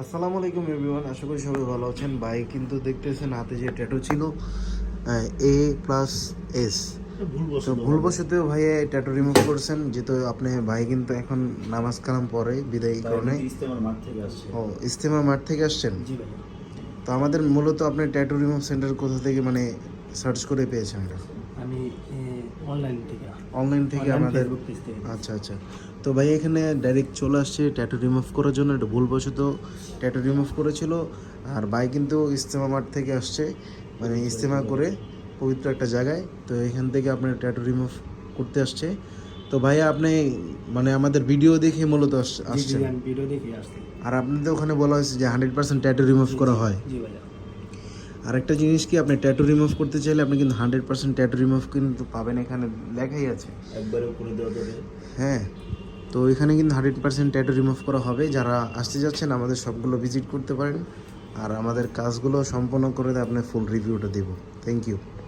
আসসালামু আলাইকুম এভরিওয়ান, আশা করি সবাই ভালো আছেন। ভাই কিন্তু দেখতেছেন হাতে যে ট্যাটু ছিল A+S, তো ভুলবশত ভাই ট্যাটু রিমুভ করছেন। যেহেতু আপনি ভাই কিন্তু এখন নামাজ কালাম পরে বিদায়ী কারণে ইজতেমার মাঠ থেকে আসছেন। তো আমাদের মূলত আপনি ট্যাটু রিমুভ সেন্টার কোথা থেকে মানে সার্চ করে পেয়েছেন এটা? আমি অনলাইন থেকে আমাদের। আচ্ছা আচ্ছা, তো ভাই এখানে ডাইরেক্ট চলে আসছে ট্যাটু রিমুভ করার জন্য। এটা ভুলবশত ট্যাটু রিমুভ করেছিল। আর ভাই কিন্তু ইজতেমা মাঠ থেকে আসছে, মানে ইজতেমা করে পবিত্র একটা জায়গায়। তো এখান থেকে আপনার ট্যাটু রিমুভ করতে আসছে। তো ভাইয়া আপনি মানে আমাদের ভিডিও দেখে মূলত আসছেন। ভিডিও দেখে আসছি। আর আপনাদের ওখানে বলা হয়েছে যে 100% ট্যাটু রিমুভ করা হয়। জি ভাইয়া। আরেকটা জিনিস কি, আপনি ট্যাটু রিমুভ করতে চাইলে আপনি কিন্তু 100% ট্যাটু রিমুভ কিন্তু পাবেন, এখানে লেখাই আছে একবারে করে দেওয়া যাবে। হ্যাঁ, তো এখানে কিন্তু 100% ট্যাটু রিমুভ করা হবে। যারা আসতে যাচ্ছেন আমাদের সবগুলো ভিজিট করতে পারেন, আর আমাদের কাজগুলো সম্পন্ন করে আপনি ফুল রিভিউটা দেব। Thank you.